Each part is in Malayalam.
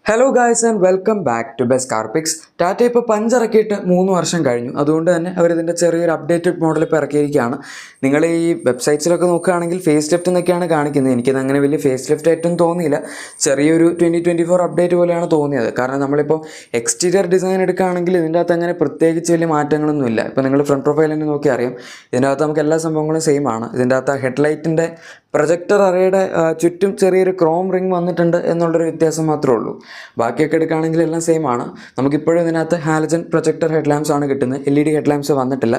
Hello guys and welcome back to best car picks. Tata ഇപ്പോൾ പഞ്ചിറക്കിയിട്ട് 3 വർഷം കഴിഞ്ഞു. അതുകൊണ്ട് തന്നെ അവരിതിൻ്റെ ചെറിയൊരു അപ്ഡേറ്റഡ് മോഡൽ ഇപ്പോൾ ഇറക്കിയിരിക്കുകയാണ്. നിങ്ങൾ ഈ വെബ്സൈറ്റ്സിലൊക്കെ നോക്കുകയാണെങ്കിൽ ഫേസ് ലിഫ്റ്റ് എന്നൊക്കെയാണ് കാണിക്കുന്നത്. എനിക്കത് അങ്ങനെ വലിയ ഫേസ് ലിഫ്റ്റ് ആയിട്ടും തോന്നിയില്ല. ചെറിയൊരു 2024 അപ്ഡേറ്റ് പോലെയാണ് തോന്നിയത്. കാരണം നമ്മളിപ്പോൾ എക്സ്റ്റീരിയർ ഡിസൈൻ എടുക്കുകയാണെങ്കിൽ ഇതിൻ്റെ അകത്ത് അങ്ങനെ പ്രത്യേകിച്ച് വലിയ മാറ്റങ്ങളൊന്നുമില്ല. ഇപ്പോൾ നിങ്ങൾ ഫ്രണ്ട് പ്രൊഫൈൽ തന്നെ നോക്കി അറിയാം. ഇതിൻ്റെ അകത്ത് നമുക്ക് എല്ലാ സംഭവങ്ങളും സെയിം ആണ്. ഇതിൻ്റെ അകത്ത് ഹെഡ്ലൈറ്റിൻ്റെ പ്രൊജക്ടർ അറയുടെ ചുറ്റും ചെറിയൊരു ക്രോം റിംഗ് വന്നിട്ടുണ്ട് എന്നുള്ളൊരു വ്യത്യാസം മാത്രമേ ഉള്ളൂ. ബാക്കിയൊക്കെ എടുക്കുകയാണെങ്കിൽ എല്ലാം സെയിം ആണ്. നമുക്കിപ്പോഴും ഇതിനകത്ത് ഹാലജൻ പ്രൊജക്ടർ ഹെഡ് ലാംപ്സ് ആണ് കിട്ടുന്നത്. LED ഹെഡ് ലാംപ്സ് വന്നിട്ടില്ല.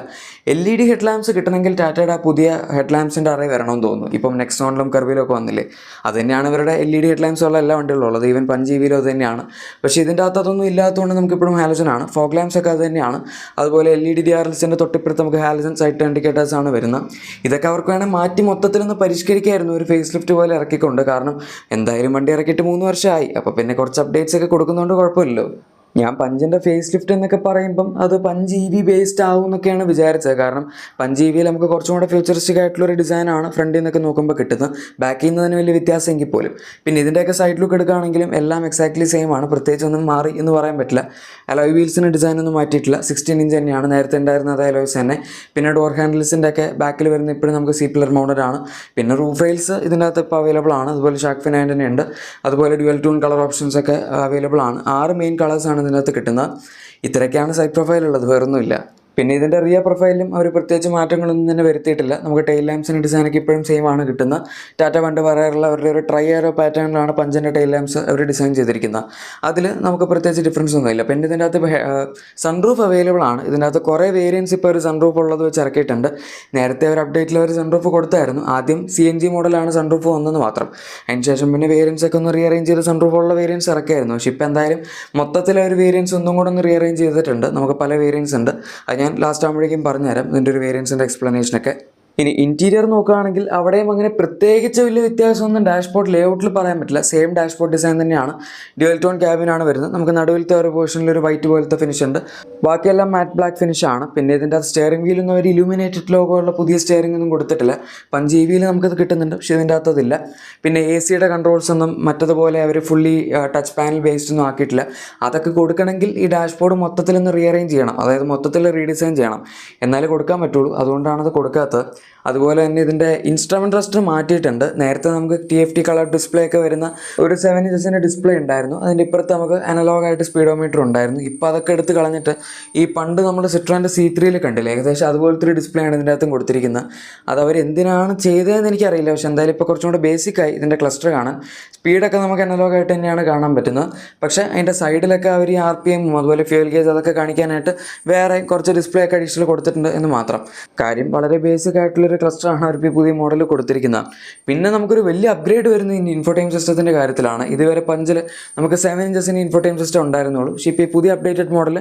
LED ഹെഡ് ലാംപ്സ് കിട്ടണമെങ്കിൽ ടാറ്റയുടെ പുതിയ ഹെഡ് ലാംപ്സിൻ്റെ അറേ വരണമെന്ന് തോന്നുന്നു. ഇപ്പം നെക്സോണിലും കർവിലും ഒക്കെ വന്നില്ലേ, അത് തന്നെയാണ് ഇവരുടെ LED ഹെഡ് ലാംപ്സ് ഉള്ള എല്ലാ വണ്ടികളും ഉള്ളത്. ഈവൻ പഞ്ച് അത് തന്നെയാണ്. പക്ഷേ ഇതിൻ്റെ അകത്ത് അതൊന്നും ഇല്ലാത്തതുകൊണ്ട് നമുക്കിപ്പോഴും ഹാലജൻ ആണ്. ഫോഗ് ലാംപ്സ് ഒക്കെ അത് തന്നെയാണ്. അതുപോലെ LED DRLസിൻ്റെ തൊട്ടിപ്പുറത്ത് നമുക്ക് ഹാലജൻ സൈഡ് ഇൻഡിക്കേറ്റേഴ്സ് ആണ് വരുന്നത്. ഇതൊക്കെ അവർക്ക് വേണേൽ മാറ്റി മൊത്തത്തിലൊന്ന് പരിഷ്കരിക്കായിരുന്നു, ഒരു ഫേസ് ലിഫ്റ്റ് പോലെ ഇറക്കിക്കൊണ്ട്. കാരണം എന്തായാലും വണ്ടി ഇറക്കിയിട്ട് 3 വർഷമായി. അപ്പോൾ പിന്നെ കുറച്ച് അപ്ഡേറ്റ്സ് ഒക്കെ കൊടുക്കുന്നതുകൊണ്ട് കുഴപ്പമില്ലല്ലോ. ഞാൻ പഞ്ചിൻ്റെ ഫേസ് ലിഫ്റ്റ് എന്നൊക്കെ പറയുമ്പം അത് പഞ്ച് EV ബേസ്ഡ് ആവും എന്നൊക്കെയാണ് വിചാരിച്ചത്. കാരണം പഞ്ച് EVയിൽ നമുക്ക് കുറച്ചും കൂടെ ഫ്യൂച്ചറിസ്റ്റിക് ആയിട്ടുള്ളൊരു ഡിസൈനാണ് ഫ്രണ്ടിൽ നിന്നൊക്കെ നോക്കുമ്പോൾ കിട്ടുന്നത്. ബാക്കിൽ നിന്ന് തന്നെ വലിയ വ്യത്യാസമെങ്കിൽ പോലും. പിന്നെ ഇതിൻ്റെയൊക്കെ സൈഡ് ലുക്ക് എടുക്കുകയാണെങ്കിലും എല്ലാം എക്സാക്ട്ലി സെയിം ആണ്. പ്രത്യേകിച്ച് ഒന്നും മാറി എന്ന് പറയാൻ പറ്റില്ല. അലോയ് വീൽസിന് ഡിസൈനൊന്നും മാറ്റിയിട്ടില്ല. 16 ഇഞ്ച് തന്നെയാണ് നേരത്തെ ഉണ്ടായിരുന്ന അതേ അലോയ്സ് തന്നെ. പിന്നെ ഡോർ ഹാൻഡിൽസിൻ്റെ ഒക്കെ ബാക്കിൽ വരുന്ന ഇപ്പോഴും നമുക്ക് C-പില്ലർ മൗണ്ടഡ് ആണ്. പിന്നെ റൂഫ് റെയിൽസ് ഇതിൻ്റെ അകത്ത് ഇപ്പോൾ അവൈലബിൾ ആണ്. അതുപോലെ ഷാർക്ക് ഫിൻ തന്നെ ഉണ്ട്. അതുപോലെ ഡ്യുവൽ ടൂൺ കളർ ഓപ്ഷൻസ് ഒക്കെ അവൈലബിൾ ആണ്. 6 മെയിൻ കളേഴ്സാണ് ഇതിനകത്ത് കിട്ടുന്നത്. ഇത്രയൊക്കെയാണ് സൈഡ് പ്രൊഫൈൽ ഉള്ളത്, വേറൊന്നുമില്ല. പിന്നെ ഇതിൻ്റെ റിയർ പ്രൊഫൈലിലും അവർ പ്രത്യേകിച്ച് മാറ്റങ്ങളൊന്നും തന്നെ വരുത്തിയിട്ടില്ല. നമുക്ക് ടെയിൽ ലാംപ്സിൻ്റെ ഡിസൈനൊക്കെ ഇപ്പോഴും സെയിം ആണ് കിട്ടുന്നത്. ടാറ്റ പണ്ട് പറയാറുള്ള അവരുടെ ഒരു ട്രൈ ആരോ പാറ്റേണിലാണ് പഞ്ചിൻ്റെ ടെയിൽ ലാംപ്സ് അവർ ഡിസൈൻ ചെയ്തിരിക്കുന്നത്. അതിൽ നമുക്ക് പ്രത്യേകിച്ച് ഡിഫറൻസ് ഒന്നുമില്ല. പിന്നെ ഇതിൻ്റെ അകത്ത് സൺറൂഫ് അവൈലബിൾ ആണ്. ഇതിൻ്റെ അകത്ത് കുറേ വേരിയൻസ് ഇപ്പോൾ ഒരു സൺറൂഫ് ഉള്ളത് വെച്ച് ഇറക്കിയിട്ടുണ്ട്. നേരത്തെ ഒരു അപ്ഡേറ്റിൽ അവർ സൺറൂഫ് കൊടുത്തായിരുന്നു. ആദ്യം CNG മോഡലാണ് സൺറൂഫ് വന്നതെന്ന് മാത്രം. അതിനുശേഷം പിന്നെ വേരിയൻസ് ഒക്കെ ഒന്ന് റീഅറേഞ്ച് ചെയ്ത് സൺറൂഫ് ഉള്ള വേരിയൻസ് ഇറക്കിയായിരുന്നു. പക്ഷേ ഇപ്പോൾ എന്തായാലും മൊത്തത്തിൽ ഒരു വേരിയൻസ് ഒന്നും കൂടെ ഒന്ന് റീഅറേഞ്ച് ചെയ്തിട്ടുണ്ട്. നമുക്ക് പല വേരിയൻസ് ഉണ്ട്. അത് ഞാൻ ലാസ്റ്റ് ആകുമ്പോഴേക്കും പറഞ്ഞുതരാം ഇതിൻ്റെ ഒരു വേരിയൻസിൻ്റെ എക്സ്പ്ലനേഷനൊക്കെ. ഇനി ഇൻറ്റീരിയർ നോക്കുകയാണെങ്കിൽ അവിടെയും അങ്ങനെ പ്രത്യേകിച്ച് വലിയ വ്യത്യാസമൊന്നും ഡാഷ്ബോർഡ് ലേഔട്ടിൽ പറയാൻ പറ്റില്ല. സെയിം ഡാഷ്ബോർഡ് ഡിസൈൻ തന്നെയാണ്. ഡ്യുവൽ ടോൺ ക്യാബിനാണ് വരുന്നത്. നമുക്ക് നടുവിലത്തെ ഒരു പോർഷനിൽ ഒരു വൈറ്റ് പോലത്തെ ഫിനിഷ് ഉണ്ട്. ബാക്കിയെല്ലാം മാറ്റ് ബ്ലാക്ക് ഫിനിഷാണ്. പിന്നെ ഇതിൻ്റെ സ്റ്റിയറിംഗ് വീലൊന്നും ഒരു ഇലുമിനേറ്റഡ് ലോഗോ ഉള്ള പുതിയ സ്റ്റിയറിംഗ് ഒന്നും കൊടുത്തിട്ടില്ല. പഞ്ച് EVയിൽ നമുക്കത് കിട്ടുന്നുണ്ട്, പക്ഷേ ഇതിൻ്റെ അകത്തതില്ല. പിന്നെ AC കൺട്രോൾസ് ഒന്നും മറ്റതുപോലെ അവർ ഫുള്ളി ടച്ച് പാനൽ ബേസ്ഡ് ഒന്നും ആക്കിയിട്ടില്ല. അതൊക്കെ കൊടുക്കണമെങ്കിൽ ഈ ഡാഷ്ബോർഡ് മൊത്തത്തിലൊന്ന് റീഅറേഞ്ച് ചെയ്യണം, അതായത് മൊത്തത്തിൽ റീഡിസൈൻ ചെയ്യണം, എന്നാലേ കൊടുക്കാൻ പറ്റുള്ളൂ. അതുകൊണ്ടാണത് കൊടുക്കാത്തത്. അതുപോലെ തന്നെ ഇതിൻ്റെ ഇൻസ്ട്രുമെൻറ്റ് റെസ്റ്റർ മാറ്റിയിട്ടുണ്ട്. നേരത്തെ നമുക്ക് TFT കളർ ഡിസ്പ്ലേ ഒക്കെ വരുന്ന ഒരു 7 ഇഞ്ചസിൻ്റെ ഡിസ്പ്ലേ ഉണ്ടായിരുന്നു. അതിൻ്റെ ഇപ്പുറത്ത് നമുക്ക് അനലോഗായിട്ട് സ്പീഡോമീറ്റർ ഉണ്ടായിരുന്നു. ഇപ്പോൾ അതൊക്കെ എടുത്ത് കളഞ്ഞിട്ട് ഈ പണ്ട് നമ്മൾ സിട്രോൻ്റെ C3യിൽ കണ്ടില്ലേ, ഏകദേശം അതുപോലത്തെ ഒരു ഡിസ്പ്ലേ ആണ് ഇതിൻ്റെ അകത്തും കൊടുത്തിരിക്കുന്നത്. അത് അവർ എന്തിനാണ് ചെയ്തതെന്ന് എനിക്കറിയില്ല. പക്ഷേ എന്തായാലും ഇപ്പോൾ കുറച്ചും കൂടെ ബേസിക്കായി ഇതിൻ്റെ ക്ലസ്റ്റർ കാണാൻ. സ്പീഡൊക്കെ നമുക്ക് അനലോഗായിട്ട് തന്നെയാണ് കാണാൻ പറ്റുന്നത്. പക്ഷേ അതിൻ്റെ സൈഡിലൊക്കെ അവർ ഈ RPM അതുപോലെ ഫ്യൂൽ ഗേജ് അതൊക്കെ കാണിക്കാനായിട്ട് വേറെ കുറച്ച് ഡിസ്പ്ലേ ഒക്കെ അഡീഷണൽ കൊടുത്തിട്ടുണ്ട് എന്ന് മാത്രം. കാര്യം വളരെ ബേസിക് ആയിട്ടുള്ളൊരു ക്ലസ്റ്ററാണ് അവർ ഇപ്പോൾ പുതിയ മോഡൽ കൊടുത്തിരിക്കുന്നത്. പിന്നെ നമുക്കൊരു വലിയ അപ്ഗ്രേഡ് വരുന്ന ഈ ഇൻഫോടൈം സിസ്റ്റത്തിൻ്റെ കാര്യത്തിലാണ്. ഇതുവരെ പഞ്ചിൽ നമുക്ക് 7 ഇഞ്ചസിന് ഇൻഫോടൈം സിസ്റ്റം ഉണ്ടായിരുന്നുള്ളൂ. പക്ഷേ ഇപ്പോൾ ഈ പുതിയ അപ്ഡേറ്റഡ് മോഡൽ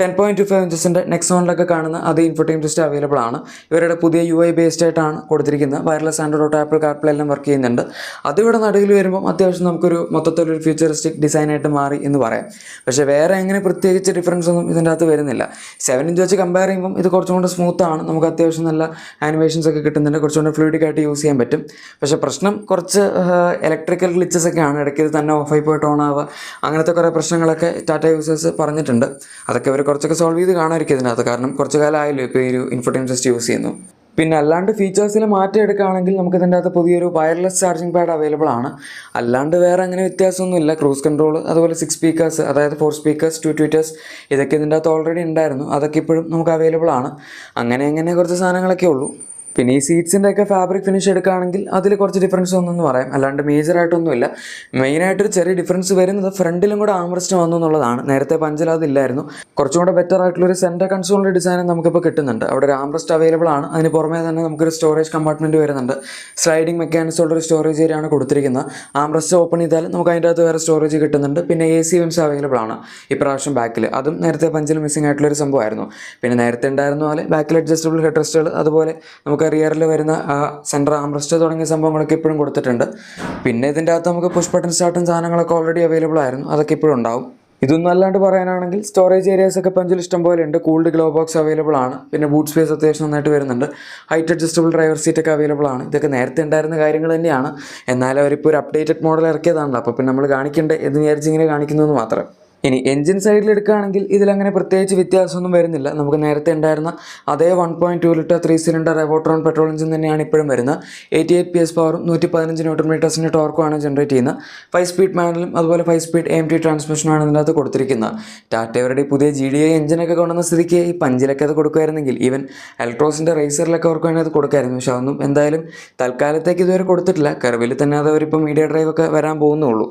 10.25 ഇഞ്ചസിൻ്റെ നെക്സോണിലൊക്കെ കാണുന്ന അതേ ഇൻഫോടൈം സിസ്റ്റം അവൈലബിൾ ആണ്. ഇവരുടെ പുതിയ UI ബേസ്ഡ് ആയിട്ടാണ് കൊടുത്തിരിക്കുന്നത്. Wireless Android auto, apple CarPlay എല്ലാം വർക്ക് ചെയ്യുന്നുണ്ട്. അതിവിടെ നടുവിൽ വരുമ്പോൾ അത്യാവശ്യം നമുക്കൊരു മൊത്തത്തിലൊരു ഫ്യൂച്ചറിസ്റ്റിക് ഡിസൈനായിട്ട് മാറി എന്ന് പറയാം. പക്ഷേ വേറെ അങ്ങനെ പ്രത്യേകിച്ച് ഡിഫറൻസ് ഒന്നും ഇതിൻ്റെ അകത്ത് വരുന്നില്ല. 7 ഇഞ്ച് വെച്ച് കമ്പയർ ചെയ്യുമ്പം ഇത് കുറച്ചും കൂടെ സ്മൂത്താണ്. നമുക്ക് അത്യാവശ്യം നല്ല ആനിമേഷൻസ് ഒക്കെ കിട്ടുന്നുണ്ട്. കുറച്ചുകൂടെ ഫ്ലൂയിഡിക് ആയിട്ട് യൂസ് ചെയ്യാൻ പറ്റും. പക്ഷേ പ്രശ്നം കുറച്ച് ഇലക്ട്രിക്കൽ ഗ്ലിച്ചസ് ഒക്കെയാണ്. ഇടയ്ക്ക് ഇത് തന്നെ ഓഫായി പോയിട്ട് ഓൺ ആവുക, അങ്ങനത്തെ കുറേ പ്രശ്നങ്ങളൊക്കെ ടാറ്റ യൂസേഴ്സ് പറഞ്ഞിട്ടുണ്ട്. അതൊക്കെ അവർ കുറച്ചൊക്കെ സോൾവ് ചെയ്ത് കാണാമായിരിക്കും ഇതിനകത്ത്. കാരണം കുറച്ച് കാലം ആയല്ലോ ഇപ്പോൾ ഈ ഒരു ഇൻഫോടൈം സിസ്റ്റം യൂസ് ചെയ്യുന്നു. പിന്നെ അല്ലാണ്ട് ഫീച്ചേഴ്സിൽ മാറ്റം എടുക്കുകയാണെങ്കിൽ നമുക്ക് ഇതിൻ്റെ അകത്ത് പുതിയൊരു വയർലെസ് ചാർജിങ് പാഡ് അവൈലബിൾ ആണ്. അല്ലാണ്ട് വേറെ അങ്ങനെ വ്യത്യാസമൊന്നുമില്ല. ക്രൂസ് കൺട്രോൾ, അതുപോലെ 6 സ്പീക്കേഴ്സ്, അതായത് 4 സ്പീക്കേഴ്സ് 2 ട്വീറ്റേഴ്സ്, ഇതൊക്കെ ഇതിൻ്റെ അകത്ത് ഓൾറെഡി ഉണ്ടായിരുന്നു. അതൊക്കെ ഇപ്പോഴും നമുക്ക് അവൈലബിൾ ആണ്. അങ്ങനെ കുറച്ച് സാധനങ്ങളൊക്കെ ഉള്ളൂ. പിന്നെ ഈ സീറ്റ്സിൻ്റെ ഒക്കെ ഫാബ്രിക് ഫിനിഷ് എടുക്കുകയാണെങ്കിൽ അതിൽ കുറച്ച് ഡിഫറൻസ് ഒന്നെന്ന് പറയാം. അല്ലാണ്ട് മേജറായിട്ടൊന്നുമില്ല. മെയിനായിട്ടൊരു ചെറിയ ഡിഫറൻസ് വരുന്നത് ഫ്രണ്ടിലും കൂടെ ആംറസ്റ്റ് വന്നു എന്നുള്ളതാണ്. നേരത്തെ പഞ്ചിൽ അതില്ലായിരുന്നു. കുറച്ചും കൂടെ ബെറ്റർ ആയിട്ടുള്ളൊരു സെൻറ്റർ കൺസോളിൻ്റെ ഡിസൈൻ നമുക്കിപ്പോൾ കിട്ടുന്നുണ്ട്. അവിടെ ഒരു ആംറസ്റ്റ് അവൈലബിൾ ആണ്. അതിന് പുറമേ തന്നെ നമുക്കൊരു സ്റ്റോറേജ് കമ്പാർട്ട്മെൻറ്റ് വരുന്നുണ്ട്. സ്ലൈഡിങ് മെക്കാനിക്സ് ഉള്ളൊരു സ്റ്റോറേജ് ഏരിയയാണ് കൊടുത്തിരിക്കുന്നത്. ആംറസ്റ്റ് ഓപ്പൺ ചെയ്താൽ നമുക്ക് അതിൻ്റെ അകത്ത് വേറെ സ്റ്റോറേജ് കിട്ടുന്നുണ്ട്. പിന്നെ AC വെൻസ് അവൈലബിൾ ആണ് ഇപ്രാവശ്യം ബാക്കിൽ. അതും നേരത്തെ പഞ്ചിൽ മിസ്സിംഗ് ആയിട്ടുള്ളൊരു സംഭവമായിരുന്നു. പിന്നെ നേരത്തെ ഉണ്ടായിരുന്ന പോലെ ബാക്കിൽ അഡ്ജസ്റ്റബിൾ ഹെഡ് റെസ്റ്റുകൾ, അതുപോലെ നമുക്ക് റിയറിൽ വരുന്ന സെൻറ്റർ ആംറസ്റ്റ് തുടങ്ങിയ സംഭവങ്ങളൊക്കെ ഇപ്പോഴും കൊടുത്തിട്ടുണ്ട്. പിന്നെ ഇതിൻ്റെ അകത്ത് നമുക്ക് പുഷ് ബട്ടൺ സ്റ്റാർട്ടും സാധനങ്ങളൊക്കെ ഓൾറെഡി അവൈലബിൾ ആയിരുന്നു. അതൊക്കെ ഇപ്പോഴും ഉണ്ടാവും. ഇതൊന്നും അല്ലാണ്ട് പറയാനാണെങ്കിൽ സ്റ്റോറേജ് ഏരിയാസ് ഒക്കെ പഞ്ചിൽ ഇഷ്ടം പോലെ ഉണ്ട്. കൂൾഡ് ഗ്ലോ ബോക്സ് അവൈലബിൾ ആണ്. പിന്നെ ബൂട്ട് സ്പേസ് അത്യാവശ്യം നന്നായിട്ട് വരുന്നുണ്ട്. ഹൈറ്റ് അഡ്ജസ്റ്റബിൾ ഡ്രൈവർ സീറ്റ് ഒക്കെ അവൈലബിൾ ആണ്. ഇതൊക്കെ നേരത്തെ ഉണ്ടായിരുന്ന കാര്യങ്ങൾ തന്നെയാണ്. എന്നാലും അവരിപ്പോൾ ഒരു അപ്ഡേറ്റഡ് മോഡൽ ഇറക്കിയതാണല്ലോ, അപ്പോൾ പിന്നെ നമ്മൾ കാണിക്കേണ്ടത് എന്ന് വിചാരിച്ച് ഇങ്ങനെ കാണിക്കുന്നതെന്ന് മാത്രം. ഇനി എഞ്ചിൻ സൈഡിൽ എടുക്കുകയാണെങ്കിൽ ഇതിലങ്ങനെ പ്രത്യേകിച്ച് വ്യത്യാസമൊന്നും വരുന്നില്ല. നമുക്ക് നേരത്തെ ഉണ്ടായിരുന്ന അതേ 1.2 ലിറ്റർ 3 സിലിണ്ടർ എവോട്രോൺ പെട്രോൾ എഞ്ചിൻ തന്നെയാണ് ഇപ്പോഴും വരുന്നത്. 88 PS പവറും 115 ന്യൂട്ടൺ മീറ്റേഴ്സിൻ്റെ ടോർക്കുമാണ് ജനറേറ്റ് ചെയ്യുന്നത്. 5 സ്പീഡ് മാനുവലും അതുപോലെ 5 സ്പീഡ് AMT ട്രാൻസ്മിഷനാണ് ഇതിനകത്ത് കൊടുത്തിരിക്കുന്നത്. ടാറ്റയുടെ പുതിയ GDI എഞ്ചിനൊക്കെ കൊണ്ടുവന്ന സ്ഥിതിക്ക് ഈ പഞ്ചിലൊക്കെ അത് കൊടുക്കുമായിരുന്നെങ്കിൽ ഈവൻ എലക്ട്രോസിൻ്റെ റേസറിലൊക്കെ അവർക്ക് വേണ്ടി അത് കൊടുക്കായിരുന്നു. പക്ഷെ അതൊന്നും എന്തായാലും തൽക്കാലത്തേക്ക് ഇതുവരെ കൊടുത്തിട്ടില്ല. കർവിൽ തന്നെ അത് അവരിപ്പോൾ മീഡിയ ഡ്രൈവ് ഒക്കെ വരാൻ പോകുന്നുള്ളൂ.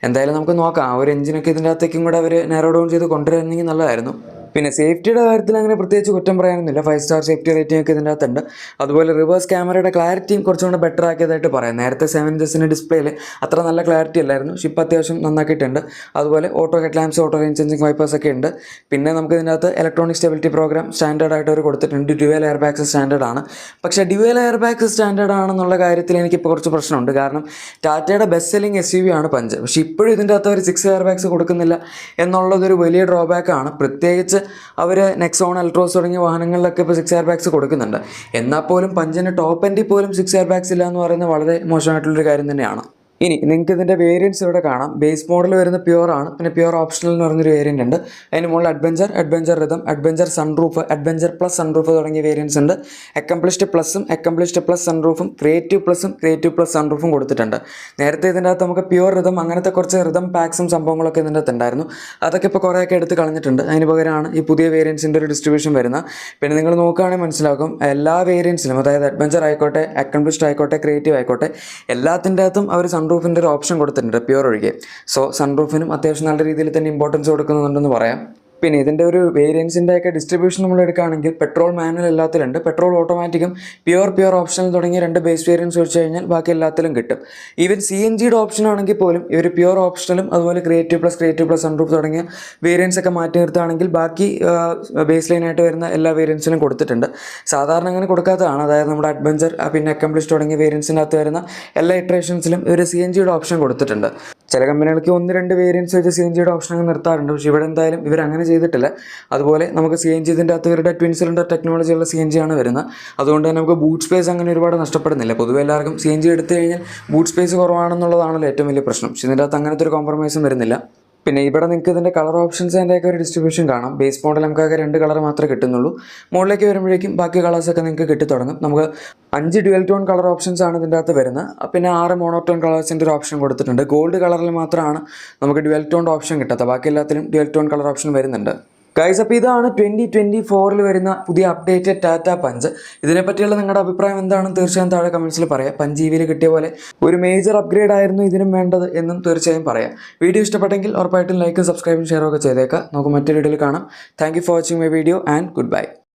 എന്തായാലും നമുക്ക് നോക്കാം. ആ ഒരു എഞ്ചിനൊക്കെ ഇതിൻ്റെ അകത്തേക്കും കൂടെ അവർ നാരോ ഡൗൺ ചെയ്ത് കൊണ്ടുവരുന്നെങ്കിൽ നല്ലതായിരുന്നു. പിന്നെ സേഫ്റ്റിയുടെ കാര്യത്തിൽ അങ്ങനെ പ്രത്യേകിച്ച് കുറ്റം പറയാനൊന്നുമില്ല. 5 സ്റ്റാർ സേഫ്റ്റി റേറ്റിംഗ് ഒക്കെ ഇതിൻ്റെ അകത്തുണ്ട്. അതുപോലെ റിവേഴ്സ് ക്യാമറയുടെ ക്ലാരിറ്റിയും കുറച്ചുകൂടെ ബെറ്റർ ആക്കിയതായിട്ട് പറയാം. നേരത്തെ 7 ഡിസ്പ്ലേയിൽ അത്ര നല്ല ക്ലാരിറ്റി അല്ലായിരുന്നു. പക്ഷേ ഇപ്പോൾ അത്യാവശ്യം നന്നാക്കിയിട്ടുണ്ട്. അതുപോലെ auto head lamps, auto range changing wipers ഒക്കെ ഉണ്ട്. പിന്നെ നമുക്ക് ഇതിൻ്റെ അകത്ത് ഇലക്ട്രോണിക് സ്റ്റെബിലിറ്റി പ്രോഗ്രാം സ്റ്റാൻഡേർഡ് ആയിട്ട് അവർ കൊടുത്തിട്ടുണ്ട്. ഡ്യുവൽ എയർ ബാഗ്സ് സ്റ്റാൻഡേർഡ് ആണ്. പക്ഷേ ഡ്യുവൽ എയർ ബാഗ്സ് സ്റ്റാൻഡേർഡ് ആണെന്നുള്ള കാര്യത്തിൽ എനിക്കിപ്പോൾ കുറച്ച് പ്രശ്നമുണ്ട്. കാരണം ടാറ്റയുടെ ബെസ്റ്റ് സെല്ലിംഗ് SUV ആണ് പഞ്ച്. പക്ഷേ ഇപ്പോഴും ഇതിൻ്റെ അകത്ത് അവർ 6 എയർ ബാഗ്സ് കൊടുക്കുന്നില്ല എന്നുള്ളതൊരു വലിയ ഡ്രോബാക്കാണ്. പ്രത്യേകിച്ച് അവർ നെക്സോൺ, എൽട്രോസ് തുടങ്ങിയ വാഹനങ്ങളിലൊക്കെ ഇപ്പോൾ 6 എയർ ബാഗ്സ് കൊടുക്കുന്നുണ്ട്. എന്നാൽ പോലും പഞ്ചിൻ്റെ ടോപ്പ് എൻഡിൽ പോലും 6 എയർ ബാഗ്സ് ഇല്ല എന്ന് പറയുന്നത് വളരെ മോശമായിട്ടുള്ളൊരു കാര്യം തന്നെയാണ്. ഇനി നിങ്ങൾക്ക് ഇതിൻ്റെ വേരിയൻറ്റ്സ് ഇവിടെ കാണാം. ബേസ് മോഡൽ വരുന്ന പ്യുവർ ആണ്. പിന്നെ പ്യുവർ ഓപ്ഷണൽ എന്ന് പറഞ്ഞൊരു വേരിയൻ്റ് ഉണ്ട്. അതിന് മുകളിൽ adventure rhythm, adventure sunroof, adventure plus sunroof തുടങ്ങിയ വേരിയൻറ്റ്സ് ഉണ്ട്. അക്കംപ്ലിഷ്ഡ് പ്ലസും അക്കംപ്ലിഷ്ഡ് പ്ലസ് സൺറൂഫും ക്രിയേറ്റീവ് പ്ലസ് സൺറൂഫും കൊടുത്തിട്ടുണ്ട്. നേരത്തെ ഇതിൻ്റെ അകത്ത് നമുക്ക് പ്യുവർ റിതം അങ്ങനത്തെ കുറച്ച് റിതം പാക്സും സംഭവങ്ങളൊക്കെ ഇതിൻ്റെ അകത്ത് ഉണ്ടായിരുന്നു. അതൊക്കെ ഇപ്പോൾ കുറേയൊക്കെ എടുത്ത് കളഞ്ഞിട്ടുണ്ട്. അതിന് പകരമാണ് ഈ പുതിയ വേരിയൻസിൻ്റെ ഒരു ഡിസ്ട്രിബ്യൂഷൻ വരുന്നത്. പിന്നെ നിങ്ങൾ നോക്കുകയാണെങ്കിൽ മനസ്സിലാക്കും എല്ലാ വേരിയൻസിലും, അതായത് അഡ്വഞ്ചർ ആയിക്കോട്ടെ, അക്കംപ്ലിഷ്ഡ് ആയിക്കോട്ടെ, ക്രിയേറ്റീവ് ആയിക്കോട്ടെ, എല്ലാത്തിൻ്റെ അകത്തും അവർ സൺറൂഫിൻ്റെ ഒരു ഓപ്ഷൻ കൊടുത്തിട്ടുണ്ട്, പ്യുവർ ഒഴികെ. സോ സൺറൂഫിനും അത്യാവശ്യം നല്ല രീതിയിൽ തന്നെ ഇമ്പോർട്ടൻസ് കൊടുക്കുന്നുണ്ടെന്ന് പറയാം. പിന്നെ ഇതിൻ്റെ ഒരു വേരിയൻസിൻ്റെ ഒക്കെ ഡിസ്ട്രിബ്യൂഷൻ നമ്മൾ എടുക്കുകയാണെങ്കിൽ പെട്രോൾ മാനുവൽ എല്ലാത്തിലുണ്ട്. പെട്രോൾ ഓട്ടോമാറ്റിക്കും പ്യുവർ ഓപ്ഷനിൽ തുടങ്ങിയ 2 ബേസ് വേരിയൻസ് വെച്ച് കഴിഞ്ഞാൽ ബാക്കി എല്ലാത്തിലും കിട്ടും. ഈവൻ CNGയുടെ ഓപ്ഷൻ ആണെങ്കിൽ പോലും ഇവർ പ്യുവർ ഓപ്ഷനിലും അതുപോലെ ക്രിയേറ്റീവ് പ്ലസ് സൺറൂഫ് തുടങ്ങിയ വേരിയൻസ് ഒക്കെ മാറ്റി നിർത്തുകയാണെങ്കിൽ ബാക്കി ബേസ് ലൈനായിട്ട് വരുന്ന എല്ലാ വേരിയൻസിലും കൊടുത്തിട്ടുണ്ട്. സാധാരണ അങ്ങനെ കൊടുക്കാത്തതാണ്. അതായത് നമ്മുടെ അഡ്വഞ്ചർ പിന്നെ അക്കംപ്ലിഷ് തുടങ്ങിയ വേരിയൻസിനകത്ത് വരുന്ന എല്ലാ ഇറ്ററേഷൻസിലും ഇവർ CNGയുടെ ഓപ്ഷൻ കൊടുത്തിട്ടുണ്ട്. ചില കമ്പനികൾക്ക് 1-2 വേരിയൻസ് വെച്ച് CNGയുടെ ഓപ്ഷൻ അങ്ങ് നിർത്താറുണ്ട്. പക്ഷേ ഇവിടെ എന്തായാലും ഇവർ അങ്ങനെ ചെയ്തിട്ടില്ല. അതുപോലെ നമുക്ക് CNG ഇതിൻ്റെ അകത്ത് ഇവരുടെ ട്വിൻ സിലിണ്ടർ ടെക്നോളജിയുള്ള CNG ആണ് വരുന്നത്. അതുകൊണ്ട് തന്നെ നമുക്ക് ബൂട്ട് സ്പേസ് അങ്ങനെ ഒരുപാട് നഷ്ടപ്പെടുന്നില്ല. പൊതുവെ എല്ലാവർക്കും CNG എടുത്തു കഴിഞ്ഞാൽ ബൂട്ട് സ്പേസ് കുറവാണെന്നുള്ളതാണല്ലോ ഏറ്റവും വലിയ പ്രശ്നം. പക്ഷേ ഇതിൻ്റെ അകത്ത് അങ്ങനത്തെ ഒരു കോംപ്രമൈസും വരുന്നില്ല. പിന്നെ ഇവിടെ നിങ്ങൾക്ക് ഇതിൻ്റെ കളർ ഓപ്ഷൻസ് അതിൻ്റെയൊക്കെ ഒരു ഡിസ്ട്രിബ്യൂഷൻ കാണാം. ബേസ് മോഡൽ നമുക്കൊക്കെ 2 കളർ മാത്രമേ കിട്ടുന്നുള്ളൂ. മുകളിലേക്ക് വരുമ്പോഴേക്കും ബാക്കി കളേഴ്സൊക്കെ നിങ്ങൾക്ക് കിട്ടിത്തുടങ്ങും. നമുക്ക് 5 ഡ്യുവൽ ടോൺ കളർ ഓപ്ഷൻസ് ആണ് ഇതിൻ്റെ അകത്ത് വരുന്നത്. പിന്നെ 6 മോണോടോൺ കളേഴ്സിൻ്റെ ഒരു ഓപ്ഷൻ കൊടുത്തിട്ടുണ്ട്. ഗോൾഡ് കളറിൽ മാത്രമാണ് നമുക്ക് ഡ്യുവൽ ടോണിൻ്റെ ഓപ്ഷൻ കിട്ടാത്തത്. ബാക്കി എല്ലാത്തിലും ഡ്യുവൽ ടോൺ കളർ ഓപ്ഷൻ വരുന്നുണ്ട്. ഗൈസ്, അപ്പോൾ ഇതാണ് 2024 വരുന്ന പുതിയ അപ്ഡേറ്റഡ് ടാറ്റ പഞ്ച്. ഇതിനെപ്പറ്റിയുള്ള നിങ്ങളുടെ അഭിപ്രായം എന്താണെന്ന് തീർച്ചയായും താഴെ കമൻസിൽ പറയാം. പഞ്ച് EVയിൽ കിട്ടിയ പോലെ ഒരു മേജർ അപ്ഗ്രേഡ് ആയിരുന്നു ഇതിനും വേണ്ടത് എന്നും തീർച്ചയായും പറയാം. വീഡിയോ ഇഷ്ടപ്പെട്ടെങ്കിൽ ഉറപ്പായിട്ടും ലൈക്കും സബ്സ്ക്രൈബും ഷെയറും ഒക്കെ ചെയ്തേക്കാം. നമുക്ക് മറ്റൊരു വീഡിയോയിൽ കാണാം. Thank you for watching my video and good bye.